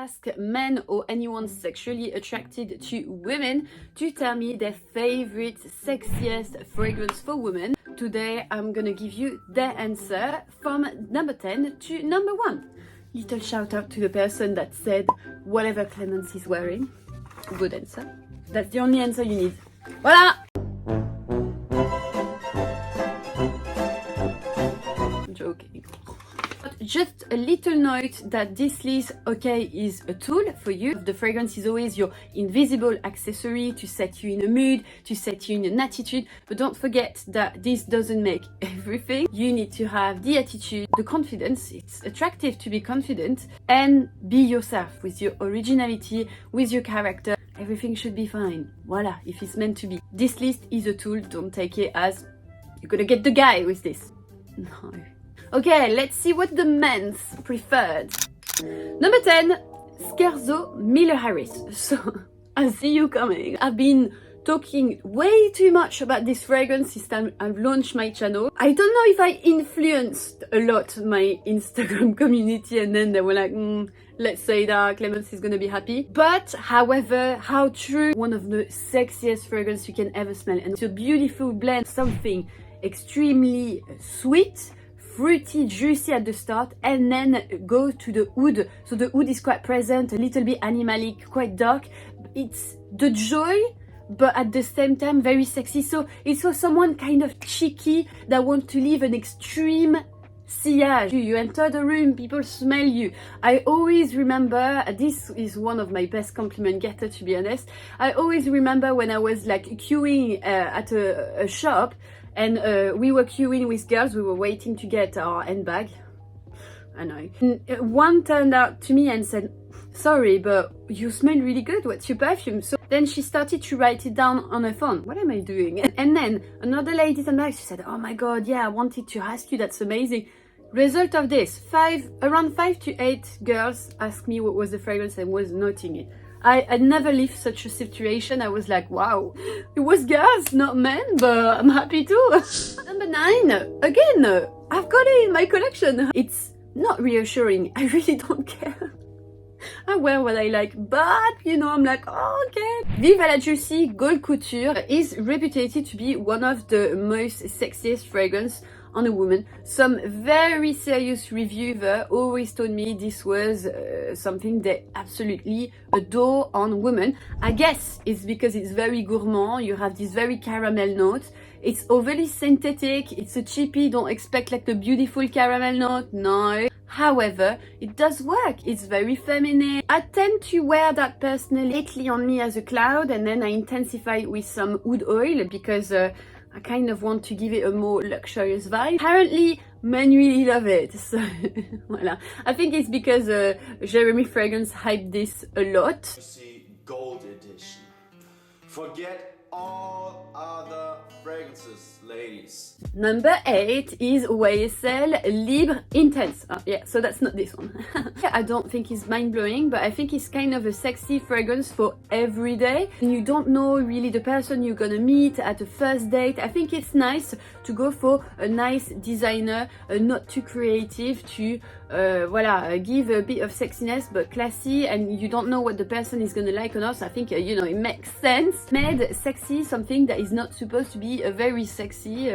ask men or anyone sexually attracted to women to tell me their favorite sexiest fragrance for women. Today I'm gonna give you their answer from number 10 to number 1. Little shout out to the person that said whatever Clemence is wearing. Good answer. That's the only answer you need. Voila! I'm joking. But just a little note that this list, okay, is a tool for you. The fragrance is always your invisible accessory to set you in a mood, to set you in an attitude. But don't forget that this doesn't make everything. You need to have the attitude, the confidence. It's attractive to be confident and be yourself with your originality, with your character. Everything should be fine. Voila, if it's meant to be. This list is a tool. Don't take it as you're gonna get the guy with this. No. Okay, let's see what the men's preferred. Number 10, Scherzo Miller Harris. So, I see you coming. I've been talking way too much about this fragrance since I've launched my channel. I don't know if I influenced a lot my Instagram community and then they were like, let's say that Clemence is gonna be happy. But however, how true, one of the sexiest fragrance you can ever smell. And it's a beautiful blend, something extremely sweet, fruity, juicy at the start, and then go to the oud. So the oud is quite present, a little bit animalic, quite dark. It's the joy, but at the same time very sexy. So it's for someone kind of cheeky that want to leave an extreme sillage. You enter the room, people smell you. I always remember, this is one of my best compliment getter, to be honest. I always remember when I was like queuing at a shop, and we were queuing with girls, we were waiting to get our handbag. I know. And one turned out to me and said, sorry, but you smell really good, what's your perfume? So then she started to write it down on her phone. What am I doing? And then another lady turned back, she said, oh my god, yeah, I wanted to ask you, that's amazing. Result of this, around 5 to 8 girls asked me what was the fragrance and was noting it. I never lived such a situation. I was like, wow, it was girls, not men, but I'm happy too. Number 9, again, I've got it in my collection. It's not reassuring. I really don't care. I wear what I like, but you know, I'm like, oh, okay. Vive la Juicy Gold Couture is reputed to be one of the most sexiest fragrance on a woman. Some very serious reviewer always told me this was something they absolutely adore on women. I guess it's because it's very gourmand. You have this very caramel note. It's overly synthetic. It's a cheapie. Don't expect like the beautiful caramel note. No. However, it does work. It's very feminine. I tend to wear that personally lately on me as a cloud, and then I intensify it with some oud oil because I kind of want to give it a more luxurious vibe. Apparently, men really love it. So, voila. I think it's because Jeremy Fragrance hyped this a lot. Gold edition. Forget all other fragrances, ladies. Number 8 is YSL Libre Intense. Oh, yeah, so that's not this one. I don't think it's mind-blowing, but I think it's kind of a sexy fragrance for every day. And you don't know really the person you're gonna meet at a first date. I think it's nice to go for a nice designer, not too creative, to give a bit of sexiness but classy, and you don't know what the person is gonna like or not. So I think you know, it makes sense. Made sexy, something that is not supposed to be very sexy.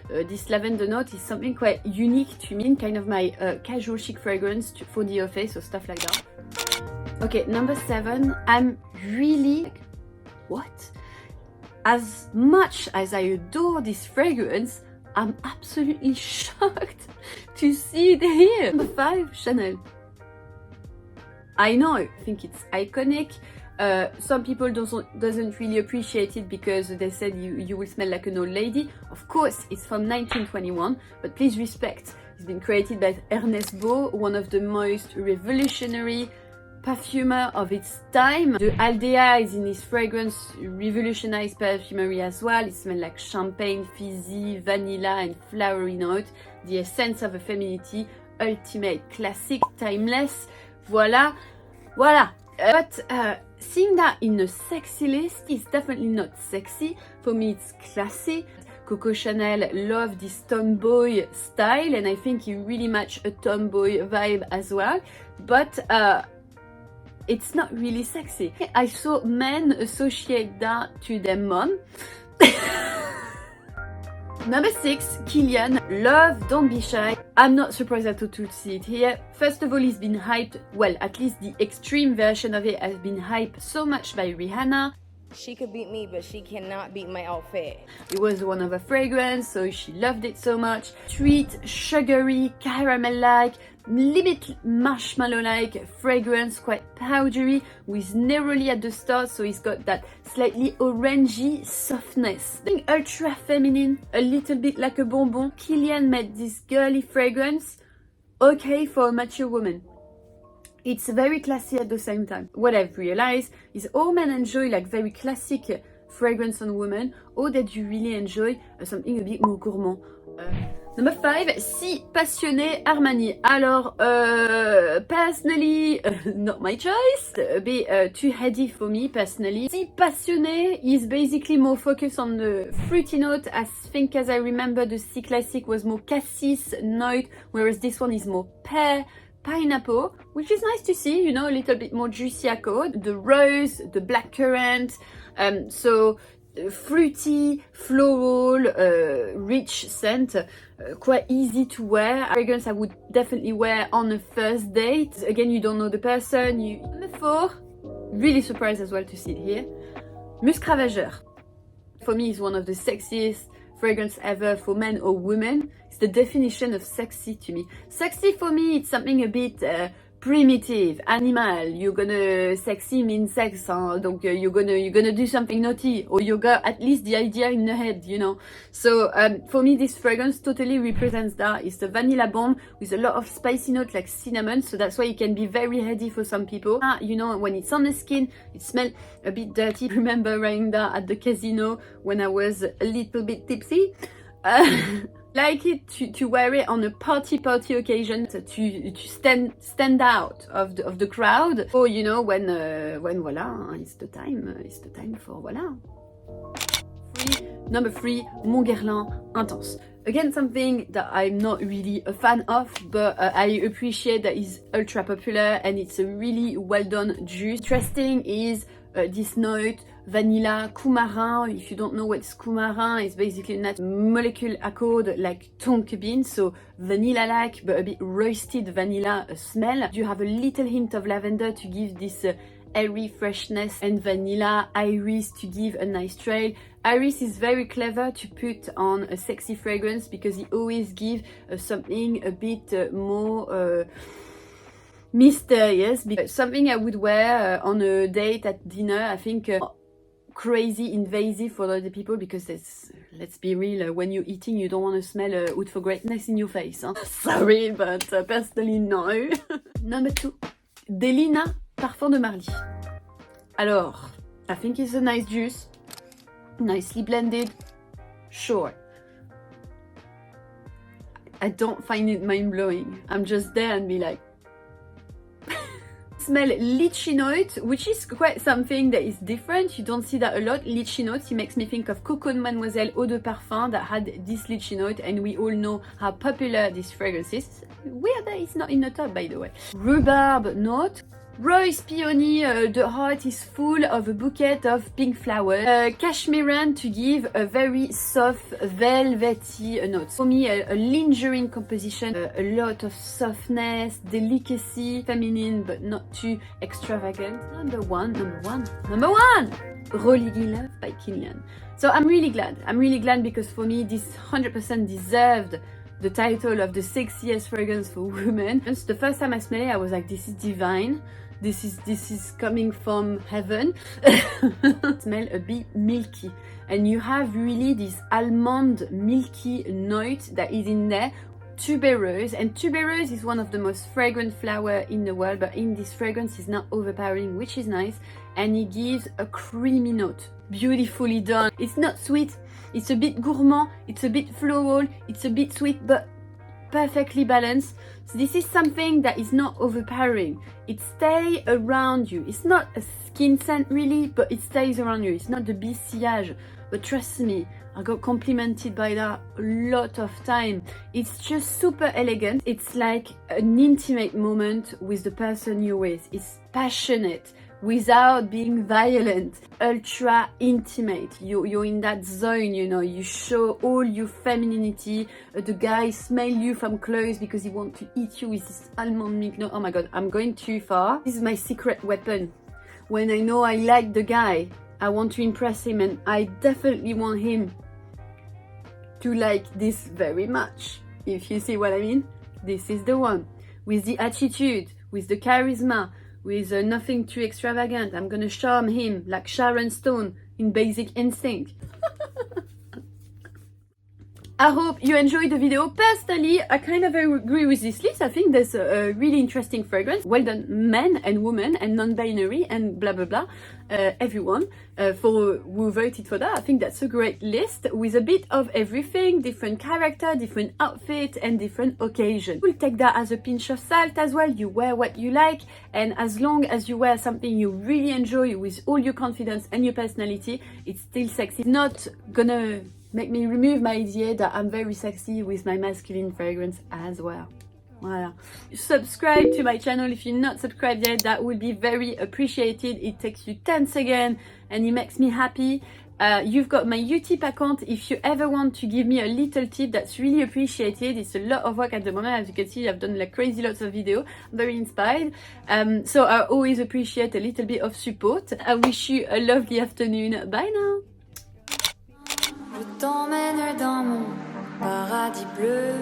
This lavender note is something quite unique to me, kind of my casual chic fragrance for the office or stuff like that. Okay, number 7, I'm really like, what? As much as I adore this fragrance, I'm absolutely shocked to see it here. Number 5, Chanel. I know, I think it's iconic. Some people doesn't really appreciate it because they said you will smell like an old lady. Of course, it's from 1921, but please respect. It's been created by Ernest Beau, one of the most revolutionary perfumer of its time. The aldehydes in his fragrance revolutionized perfumery as well. It smells like champagne, fizzy, vanilla and flowery note. The essence of a femininity, ultimate, classic, timeless. Voila, voila. But seeing that in a sexy list is definitely not sexy. For me, it's classy. Coco Chanel loved this tomboy style, and I think he really matched a tomboy vibe as well. But it's not really sexy. I saw men associate that to their mom. Number 6, Kilian. Love, don't be shy. I'm not surprised at all to see it here. First of all, he's been hyped, well, at least the extreme version of it has been hyped so much by Rihanna. She could beat me, but she cannot beat my outfit. It was one of her fragrance, so she loved it so much. Sweet, sugary, caramel-like, limit marshmallow-like fragrance, quite powdery, with neroli at the start, so it's got that slightly orangey softness. Ultra feminine, a little bit like a bonbon. Kilian made this girly fragrance okay for a mature woman. It's very classy at the same time. What I've realized is all men enjoy like very classic fragrance on women, or that you really enjoy something a bit more gourmand. Number 5, Si Passionné Armani. Alors, personally, not my choice. A bit too heady for me, personally. Si Passionné is basically more focused on the fruity note. I think, as I remember, the Si Classic was more cassis note, whereas this one is more pear, pineapple, which is nice to see, you know, a little bit more juicy accord. The rose, the blackcurrant, so fruity, floral, rich scent, quite easy to wear. Fragrance I would definitely wear on a first date. Again, you don't know the person. Number 4, really surprised as well to see it here. Musc Ravageur. For me, it's one of the sexiest fragrance ever for men or women. It's the definition of sexy to me. Sexy for me, it's something a bit primitive, animal. You're gonna sexy means sex, huh? Donc you're gonna do something naughty, or you got at least the idea in the head, you know. So for me, this fragrance totally represents that. It's a vanilla bomb with a lot of spicy note like cinnamon, so that's why it can be very heady for some people. You know, when it's on the skin, it smells a bit dirty. I remember wearing that at the casino when I was a little bit tipsy. Like it to wear it on a party occasion, to stand out of the crowd, or you know, when voila, it's the time for voila. Number 3, Mon Guerlain Intense. Again, something that I'm not really a fan of, but I appreciate that it's ultra popular and it's a really well done juice. Interesting is this note, vanilla, coumarin. If you don't know what's coumarin, it's basically a molecule accord like tonka bean, so vanilla-like but a bit roasted vanilla smell. You have a little hint of lavender to give this airy freshness, and vanilla, iris to give a nice trail. Iris is very clever to put on a sexy fragrance because it always gives something a bit more mysterious. Something I would wear on a date at dinner. I think crazy invasive for other people, because let's be real, when you're eating you don't want to smell out for greatness in your face, huh? Sorry, but personally no. Number 2, Delina Parfum de Marly. Alors, I think it's a nice juice, nicely blended, sure. I don't find it mind-blowing. I'm just there and be like, smell lychee note, which is quite something that is different. You don't see that a lot. Lychee notes, it makes me think of Coco de Mademoiselle Eau de Parfum that had this lychee note, and we all know how popular this fragrance is. Weird that it's not in the top, by the way. Rhubarb note. Rose peony, the heart is full of a bouquet of pink flowers. Cashmeran to give a very soft, velvety note. For me, a lingering composition, a lot of softness, delicacy, feminine, but not too extravagant. Number one, Rolling Love by Kilian. So I'm really glad because for me, this 100% deserved the title of the sexiest fragrance for women. And the first time I smelled it, I was like, this is divine. This is coming from heaven. Smell a bit milky, and you have really this almond milky note that is in there. Tuberose, and tuberose is one of the most fragrant flower in the world, but in this fragrance is not overpowering, which is nice, and it gives a creamy note. Beautifully done. It's not sweet, it's a bit gourmand, it's a bit floral, it's a bit sweet, but perfectly balanced. So this is something that is not overpowering. It stays around you. It's not a skin scent really, but it stays around you. It's not the bee sillage, but trust me, I got complimented by that a lot of time. It's just super elegant. It's like an intimate moment with the person you're with. It's passionate without being violent, ultra intimate. You're in that zone, you know, you show all your femininity. The guy smell you from close because he wants to eat you with this almond milk. No, oh my god, I'm going too far. This is my secret weapon. When I know I like the guy, I want to impress him, and I definitely want him to like this very much. If you see what I mean, this is the one. With the attitude, with the charisma, with nothing too extravagant. I'm gonna charm him like Sharon Stone in Basic Instinct. I hope you enjoyed the video. Personally, I kind of agree with this list. I think there's a really interesting fragrance. Well done, men and women and non-binary and blah blah blah. Everyone for who voted for that. I think that's a great list with a bit of everything, different character, different outfit, and different occasion. We'll take that as a pinch of salt as well. You wear what you like, and as long as you wear something you really enjoy with all your confidence and your personality, it's still sexy. It's not gonna make me remove my idea that I'm very sexy with my masculine fragrance as well. Voilà. Subscribe to my channel if you're not subscribed yet. That would be very appreciated. It takes you 10 seconds and it makes me happy. You've got my Utip account. If you ever want to give me a little tip, that's really appreciated. It's a lot of work at the moment. As you can see, I've done like crazy lots of videos. I'm very inspired. So I always appreciate a little bit of support. I wish you a lovely afternoon. Bye now. Je t'emmène dans mon paradis bleu.